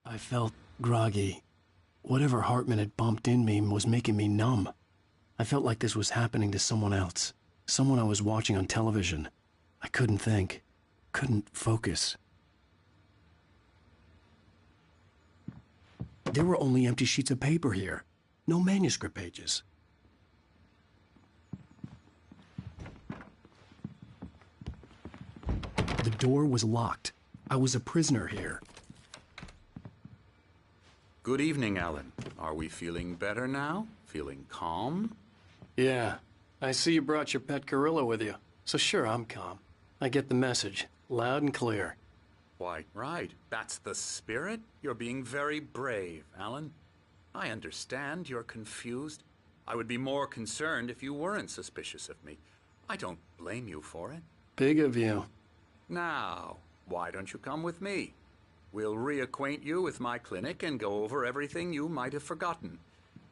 I felt groggy. Whatever Hartman had bumped in me was making me numb. I felt like this was happening to someone else. Someone I was watching on television. I couldn't think. Couldn't focus. There were only empty sheets of paper here. No manuscript pages. The door was locked. I was a prisoner here. Good evening, Alan. Are we feeling better now? Feeling calm? Yeah. I see you brought your pet gorilla with you. So sure, I'm calm. I get the message. Loud and clear. Why, right. That's the spirit. You're being very brave, Alan. I understand you're confused. I would be more concerned if you weren't suspicious of me. I don't blame you for it. Big of you. Now, why don't you come with me? We'll reacquaint you with my clinic and go over everything you might have forgotten.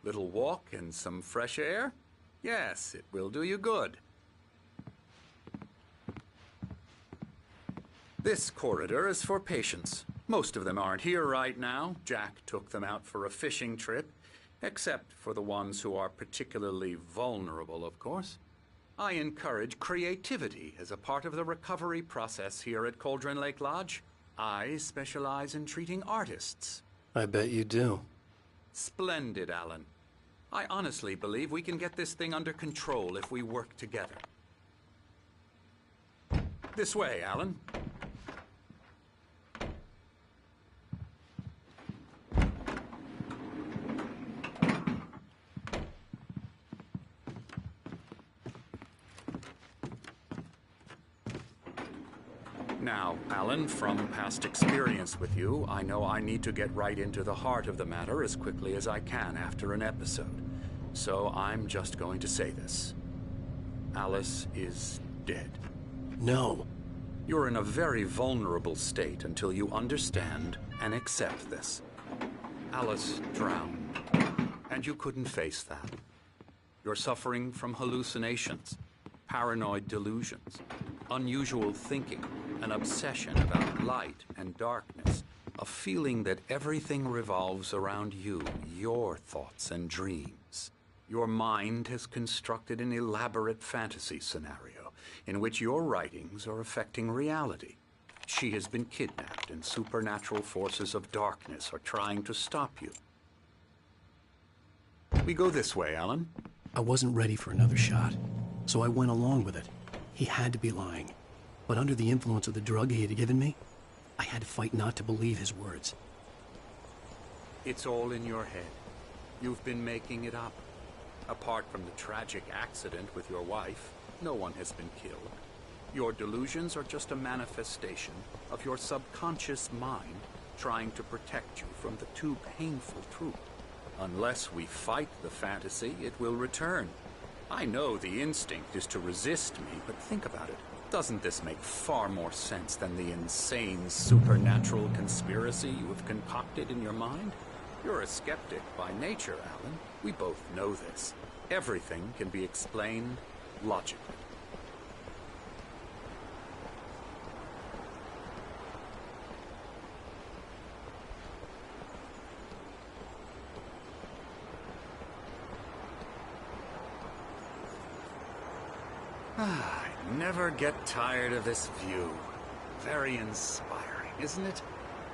Little walk and some fresh air? Yes, it will do you good. This corridor is for patients. Most of them aren't here right now. Jack took them out for a fishing trip, except for the ones who are particularly vulnerable, of course. I encourage creativity as a part of the recovery process here at Cauldron Lake Lodge. I specialize in treating artists. I bet you do. Splendid, Alan. I honestly believe we can get this thing under control if we work together. This way, Alan. Now, Alan, from past experience with you, I know I need to get right into the heart of the matter as quickly as I can after an episode. So I'm just going to say this. Alice is dead. No. You're in a very vulnerable state until you understand and accept this. Alice drowned, and you couldn't face that. You're suffering from hallucinations, paranoid delusions, unusual thinking, an obsession about light and darkness, a feeling that everything revolves around you, your thoughts and dreams. Your mind has constructed an elaborate fantasy scenario in which your writings are affecting reality. She has been kidnapped and supernatural forces of darkness are trying to stop you. We go this way, Alan. I wasn't ready for another shot, so I went along with it. He had to be lying. But under the influence of the drug he had given me, I had to fight not to believe his words. It's all in your head. You've been making it up. Apart from the tragic accident with your wife, no one has been killed. Your delusions are just a manifestation of your subconscious mind trying to protect you from the too painful truth. Unless we fight the fantasy, it will return. I know the instinct is to resist me, but think about it. Doesn't this make far more sense than the insane supernatural conspiracy you have concocted in your mind? You're a skeptic by nature, Alan. We both know this. Everything can be explained logically. I never get tired of this view. Very inspiring, isn't it?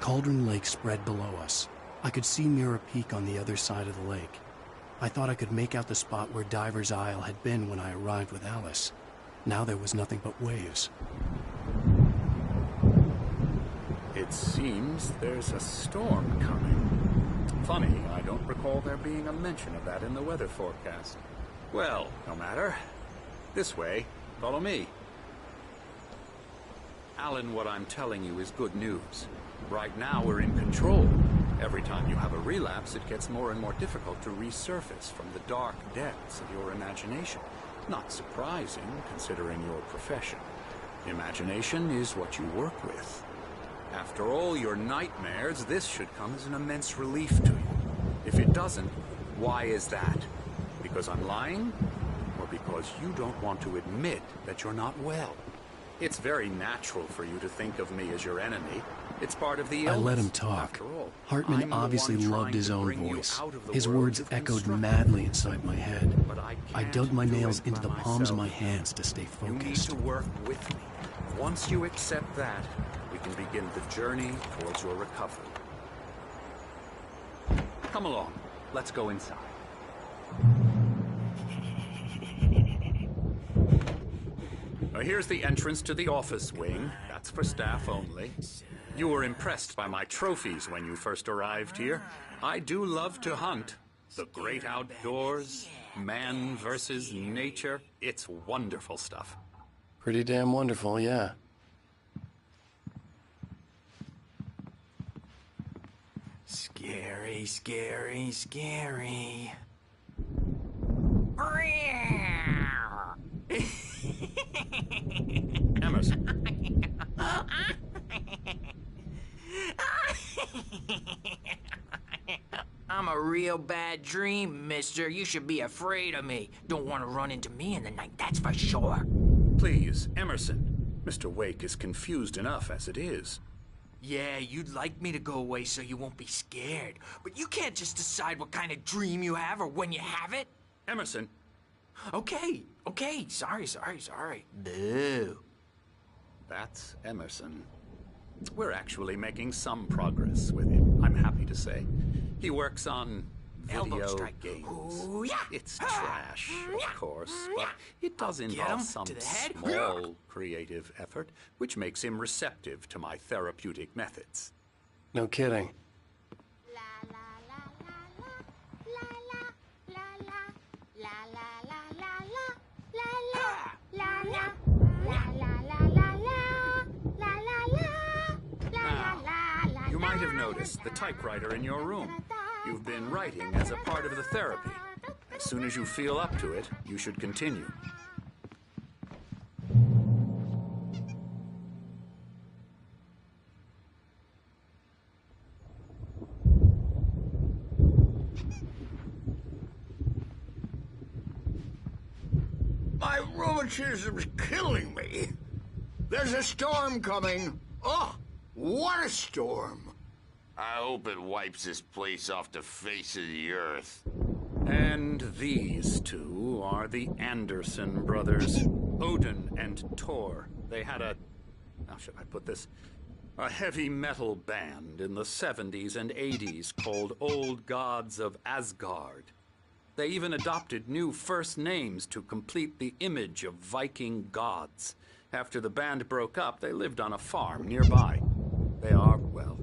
Cauldron Lake spread below us. I could see Mirror Peak on the other side of the lake. I thought I could make out the spot where Diver's Isle had been when I arrived with Alice. Now there was nothing but waves. It seems there's a storm coming. Funny, I don't recall there being a mention of that in the weather forecast. Well, no matter. This way. Follow me. Alan, what I'm telling you is good news. Right now, we're in control. Every time you have a relapse, it gets more and more difficult to resurface from the dark depths of your imagination. Not surprising, considering your profession. Imagination is what you work with. After all your nightmares, this should come as an immense relief to you. If it doesn't, why is that? Because I'm lying? Or because you don't want to admit that you're not well? It's very natural for you to think of me as your enemy. It's part of the I illness. let him talk. After all, Hartman I'm the obviously one loved trying his to own bring you voice. out of the His world words you've echoed constructed. madly inside my head. But I can't dug my do nails it into by the palms of my myself. hands to stay You need focused. to work with me. Once you accept that, we can begin the journey towards your recovery. Come along. Let's go inside. Now, here's the entrance to the office wing. That's for staff only. You were impressed by my trophies when you first arrived here. I do love to hunt. The great outdoors, man versus nature. It's wonderful stuff. Pretty damn wonderful, yeah. Scary, scary, scary. Emerson. I'm a real bad dream, mister. You should be afraid of me. Don't want to run into me in the night, that's for sure. Please, Emerson. Mr. Wake is confused enough as it is. Yeah, you'd like me to go away so you won't be scared. But you can't just decide what kind of dream you have or when you have it. Emerson. Okay, sorry. Boo. That's Emerson. We're actually making some progress with him, I'm happy to say. He works on Elbow video strike. games. Ooh, yeah. It's trash, of course, but it does Get involve him some to the head. small creative effort, which makes him receptive to my therapeutic methods. No kidding. You might have noticed the typewriter in your room. You've been writing as a part of the therapy. As soon as you feel up to it, you should continue. My rheumatism's killing me. There's a storm coming. Oh, what a storm. I hope it wipes this place off the face of the earth. And these two are the Anderson brothers, Odin and Thor. They had how should I put this? A heavy metal band in the 70s and 80s called Old Gods of Asgard. They even adopted new first names to complete the image of Viking gods. After the band broke up, they lived on a farm nearby. They are, well,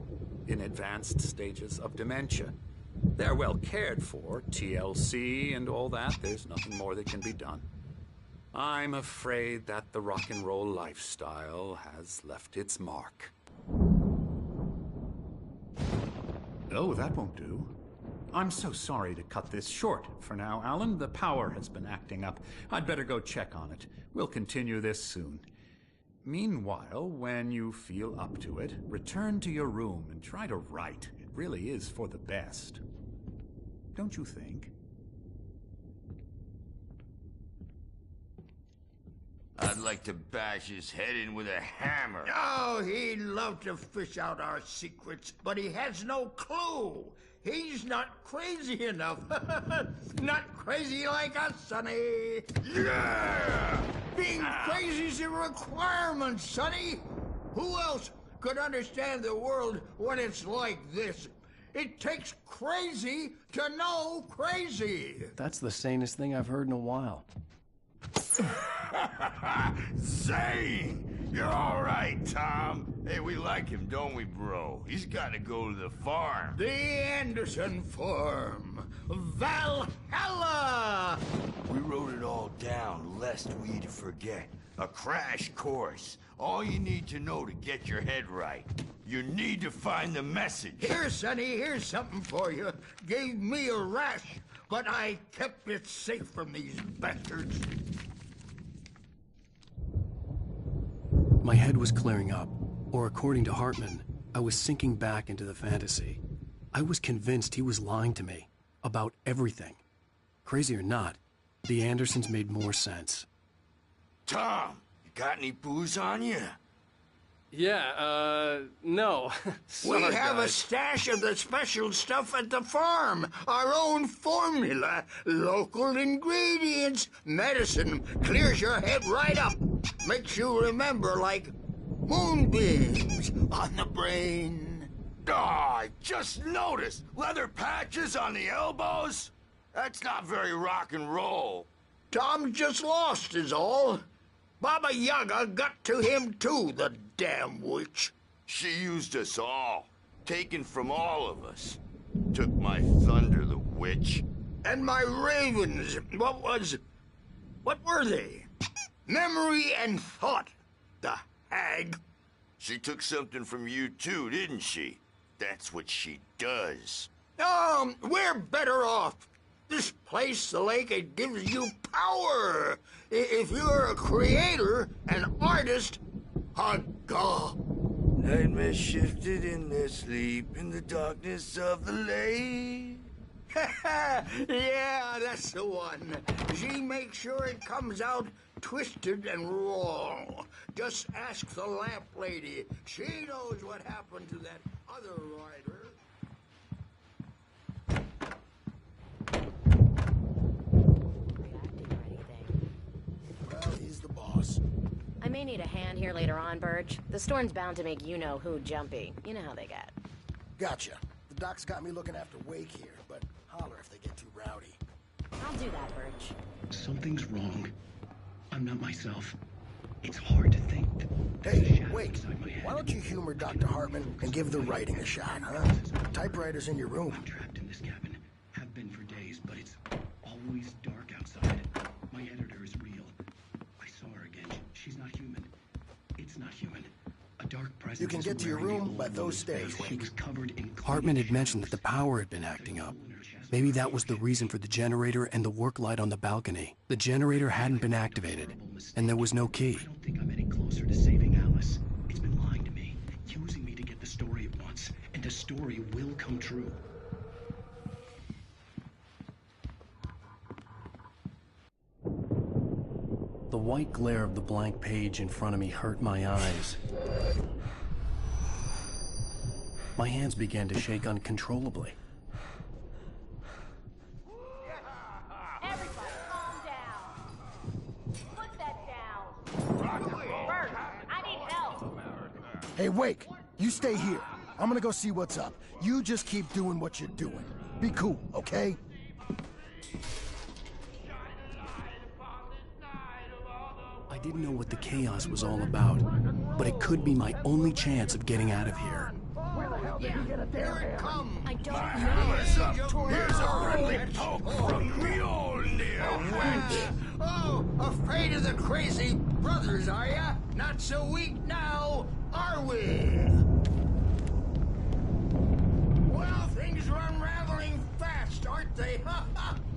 in advanced stages of dementia. They're well cared for, TLC and all that. There's nothing more that can be done. I'm afraid that the rock and roll lifestyle has left its mark. Oh, that won't do. I'm so sorry to cut this short for now, Alan. The power has been acting up. I'd better go check on it. We'll continue this soon. Meanwhile, when you feel up to it, return to your room and try to write. It really is for the best. Don't you think? I'd like to bash his head in with a hammer. Oh, he'd love to fish out our secrets, but he has no clue. He's not crazy enough. Not crazy like us, Sonny. Yeah! Being crazy's a requirement, Sonny. Who else could understand the world when it's like this? It takes crazy to know crazy. That's the sanest thing I've heard in a while. Zane! You're all right, Tom. Hey, we like him, don't we, bro? He's got to go to the farm. The Anderson Farm. Valhalla! We wrote it all down, lest we forget. A crash course. All you need to know to get your head right. You need to find the message. Here, Sonny, here's something for you. Gave me a rash, but I kept it safe from these bastards. My head was clearing up, or according to Hartman, I was sinking back into the fantasy. I was convinced he was lying to me about everything. Crazy or not, the Andersons made more sense. Tom, you got any booze on you? No. We Sorry, have a guys. stash of the special stuff at the farm. Our own formula. Local ingredients. Medicine. Clears your head right up. Makes you remember like moonbeams on the brain. Oh, I just noticed. Leather patches on the elbows? That's not very rock and roll. Tom just lost is all. Baba Yaga got to him too, the damn witch. She used us all. Taken from all of us. Took my thunder, the witch. And my ravens, what were they? Memory and thought, the hag. She took something from you too, didn't she? That's what she does. We're better off. This place, the lake, it gives you power. If you're a creator, an artist, a god. Nightmare shifted in their sleep in the darkness of the lake. Yeah, that's the one. She makes sure it comes out twisted and wrong. Just ask the lamp lady. She knows what happened to that other rider. Well, he's the boss. I may need a hand here later on, Birch. The storm's bound to make you-know-who jumpy. You know how they get. Gotcha. The doc's got me looking after Wake here, but holler if they get too rowdy. I'll do that, Birch. Something's wrong. I'm not myself. It's hard to think. There's a Hey, shadow Wake, inside my head. why don't you humor Dr. Hartman and give the writing a shot, huh? Typewriter's in your room. I'm trapped in this cabin. Have been for days, but it's always dark outside. My editor is real. I saw her again. She's not human. It's not human. A dark presence. You can get to your room by those stairs, She Wake. was covered in. Hartman had mentioned that the power had been acting up. Maybe that was the reason for the generator and the work light on the balcony. The generator hadn't been activated, and there was no key. I don't think I'm any closer to saving Alice. It's been lying to me, using me to get the story it wants, and the story will come true. The white glare of the blank page in front of me hurt my eyes. My hands began to shake uncontrollably. Everybody, calm down. Put that down. Birch, I need help. Hey, Wake, you stay here. I'm gonna go see what's up. You just keep doing what you're doing. Be cool, okay? I didn't know what the chaos was all about, but it could be my only chance of getting out of here. Here it comes. I don't know. Here's a friendly poke from Mjolnir, witch. Oh, afraid of the crazy brothers, are ya? Not so weak now, are we? Well, things are unraveling fast, aren't they?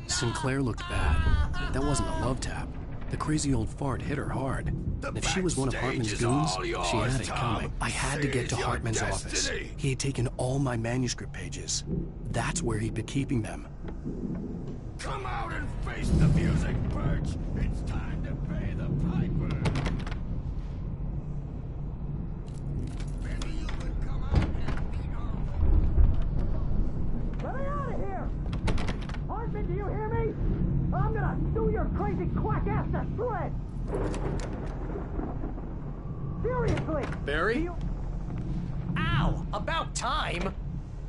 Sinclair looked bad. That wasn't a love tap. The crazy old fart hit her hard. If she was one of Hartman's goons, she had it coming. I had to get to Hartman's office. He had taken all my manuscript pages. That's where he'd been keeping them. Come out and face the music, Birch. It's time to pay the piper. Maybe you would come out and beat our... Let me out of here! Hartman, do you hear me? I'm gonna chew your crazy quack ass to shreds! Seriously! Barry? Ow! About time!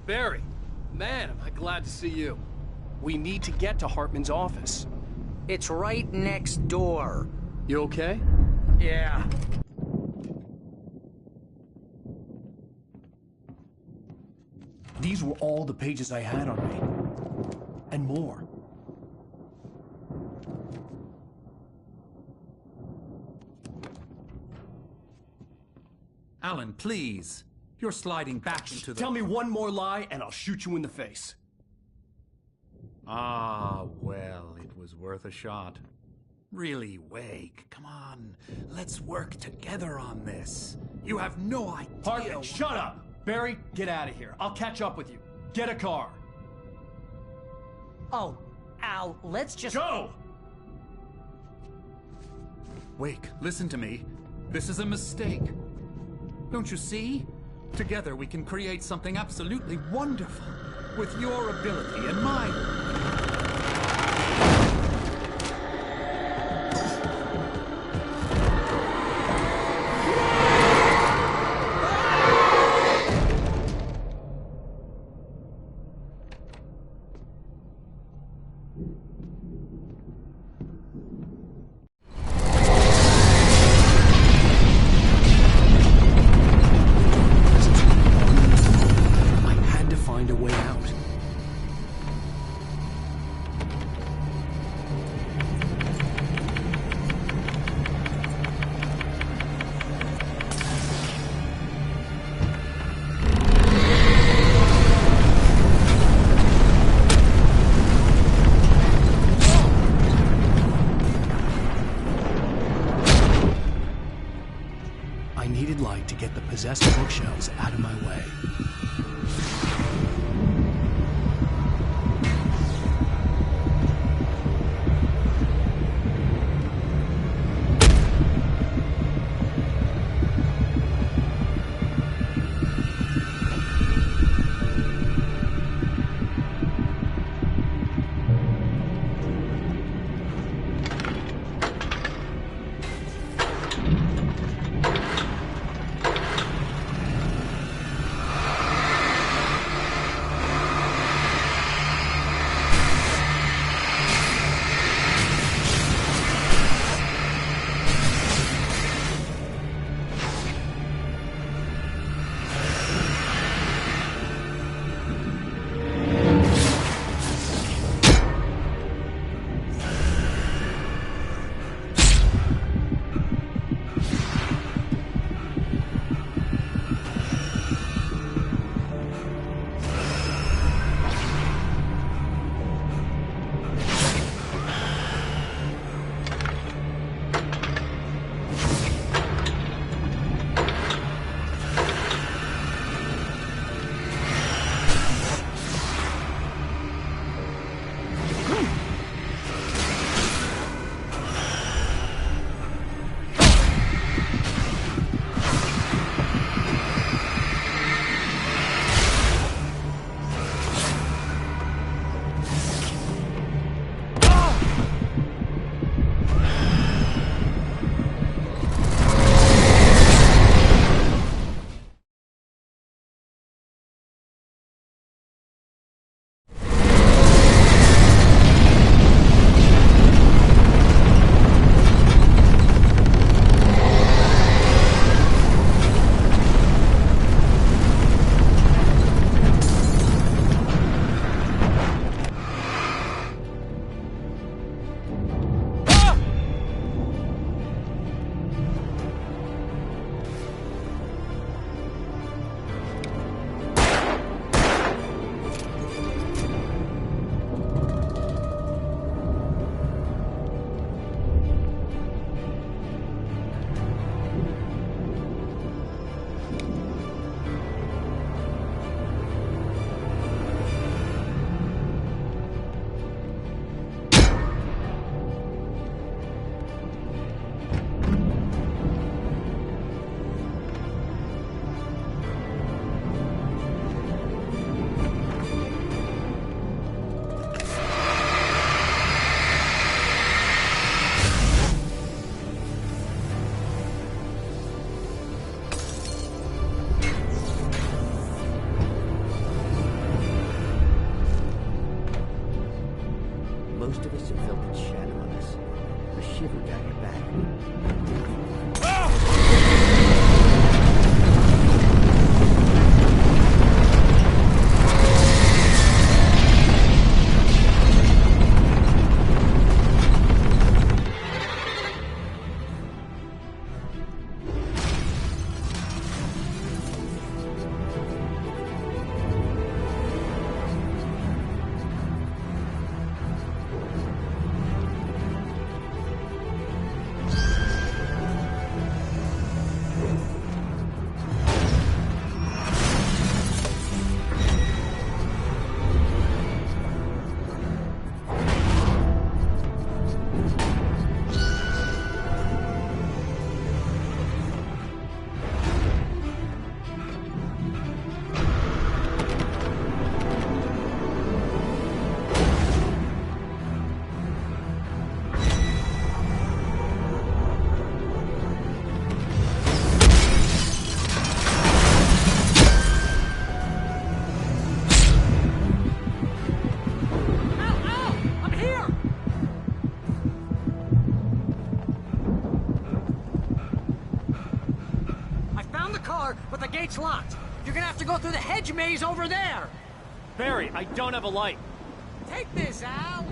Barry, man, am I glad to see you. We need to get to Hartman's office. It's right next door. You okay? Yeah. These were all the pages I had on me. And more. Alan, please. You're sliding back into the... Tell me one more lie and I'll shoot you in the face. Ah, well, it was worth a shot. Really, Wake, come on. Let's work together on this. You have no idea... Hartman, shut up! Barry, get out of here. I'll catch up with you. Get a car. Oh, Al, let's just... Go! Wake, listen to me. This is a mistake. Don't you see? Together we can create something absolutely wonderful. With your ability and mine. I had to find a way out. I needed light to get the possessed bookshelves out of my way. Most of us have felt its shadow on us. A shiver down your back. gate's locked. You're gonna have to go through the hedge maze over there. Barry, I don't have a light. Take this, Al.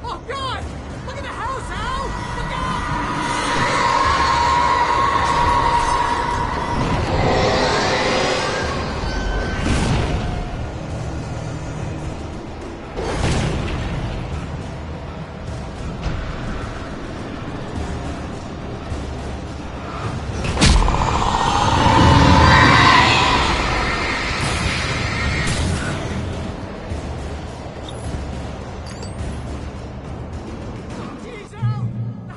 Oh, God! Look at the house, Al! Look out! Jeez, Al! The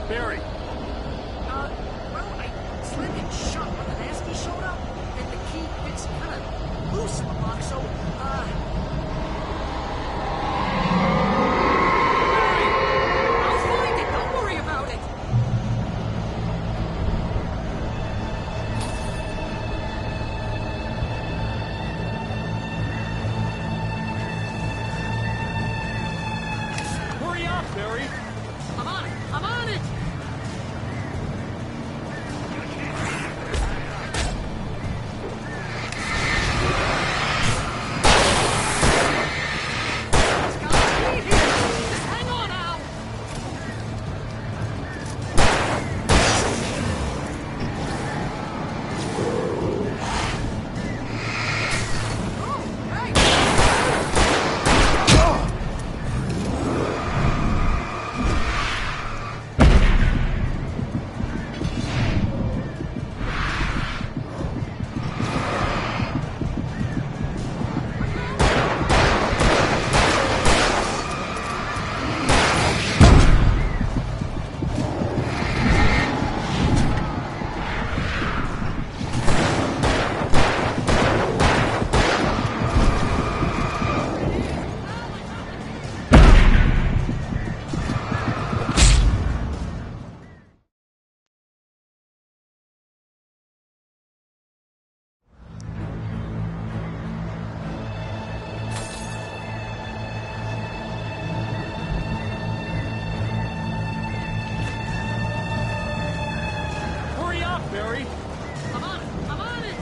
Barry! Well, I slammed it shut when the nasty showed up, and the key fits kind of loose in the lock, so, I'll find it, don't worry about it! Hurry up, Barry! I'm on it! I'm on it! It's gotta be here! Just hang on, Al! Oh, hey! Hurry up, Barry! I'm on it! I'm on it!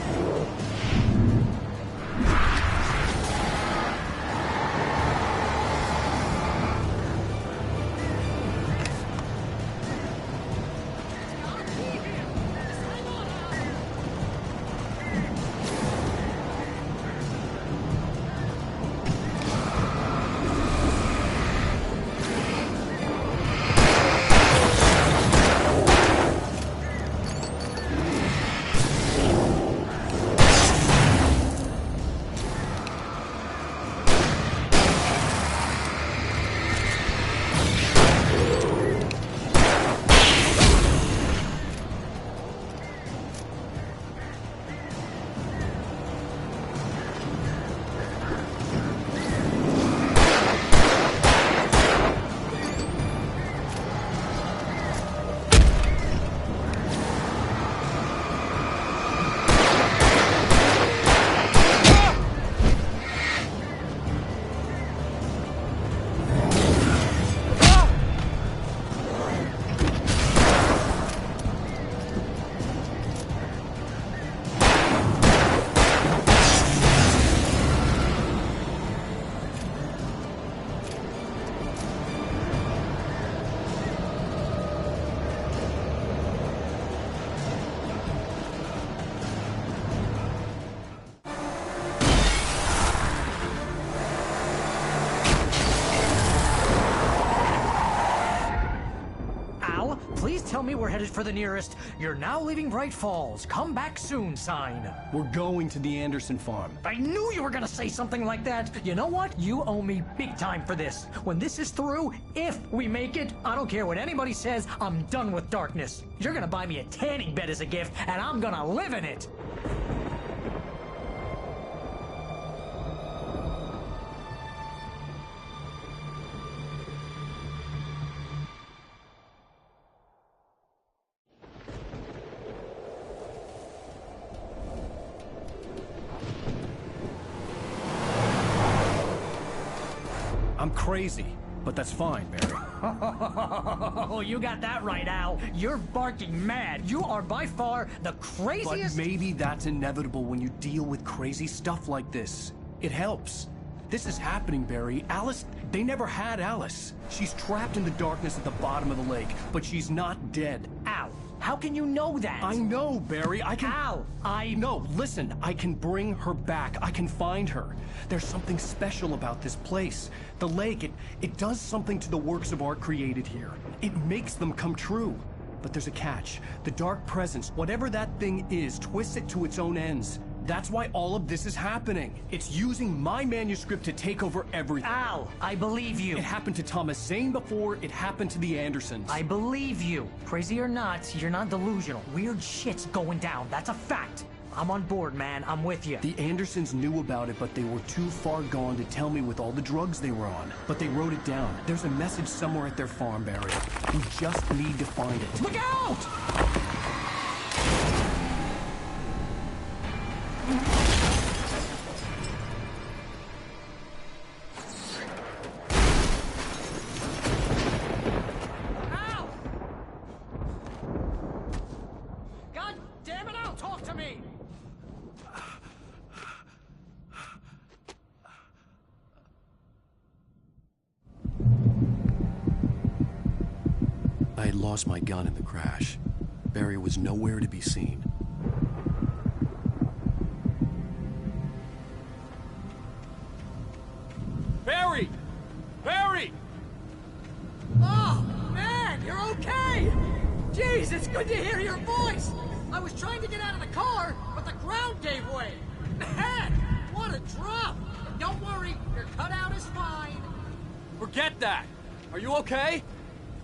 Al, please tell me we're headed for the nearest "You're now leaving Bright Falls. Come back soon" sign. We're going to the Anderson farm. I knew you were gonna say something like that. You know what? You owe me big time for this. When this is through, if we make it, I don't care what anybody says, I'm done with darkness. You're gonna buy me a tanning bed as a gift, and I'm gonna live in it. I'm crazy, but that's fine, Barry. Oh, you got that right, Al. You're barking mad. You are by far the But craziest... maybe that's inevitable when you deal with crazy stuff like this. It helps. This is happening, Barry. Alice, they never had Alice. She's trapped in the darkness at the bottom of the lake, but she's not dead. Al, how can you know that? I know, Barry. I can... Al, No, listen. I can bring her back. I can find her. There's something special about this place. The lake, it does something to the works of art created here. It makes them come true. But there's a catch. The dark presence, whatever that thing is, twists it to its own ends. That's why all of this is happening. It's using my manuscript to take over everything. Al, I believe you. It happened to Thomas Zane before it happened to the Andersons. I believe you. Crazy or not, you're not delusional. Weird shit's going down. That's a fact. I'm on board, man. I'm with you. The Andersons knew about it, but they were too far gone to tell me with all the drugs they were on. But they wrote it down. There's a message somewhere at their farm, Barry. We just need to find it. Look out! Al! God damn it, Al, talk to me! I had lost my gun in the crash. Barry was nowhere to be seen. Barry! Barry! Oh, man, you're okay! Jeez, it's good to hear your voice! I was trying to get out of the car, but the ground gave way! Man, what a drop! Don't worry, your cutout is fine. Forget that! Are you okay?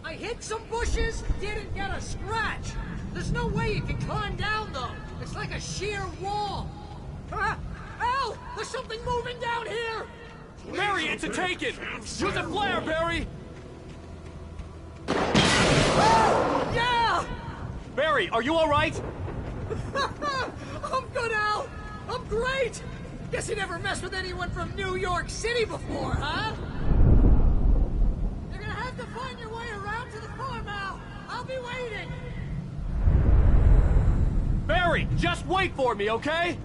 I hit some bushes, didn't get a scratch. There's no way you can climb down, though. It's like a sheer wall. Al, there's something moving down here! Barry, it's a taken! Use a flare, Barry! Yeah! Barry, are you alright? I'm good, Al! I'm great! Guess you never messed with anyone from New York City before, huh? You're gonna have to find your way around to the farm, Al. I'll be waiting. Barry, just wait for me, okay?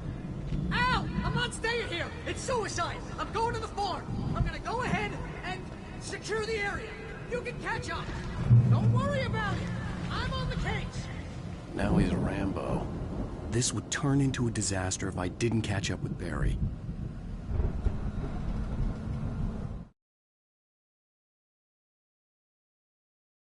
Al, I'm not staying here. It's suicide. I'm going to the farm. I'm gonna go ahead and secure the area. You can catch up. Don't worry about it. I'm on the case. Now he's Rambo. This would turn into a disaster if I didn't catch up with Barry.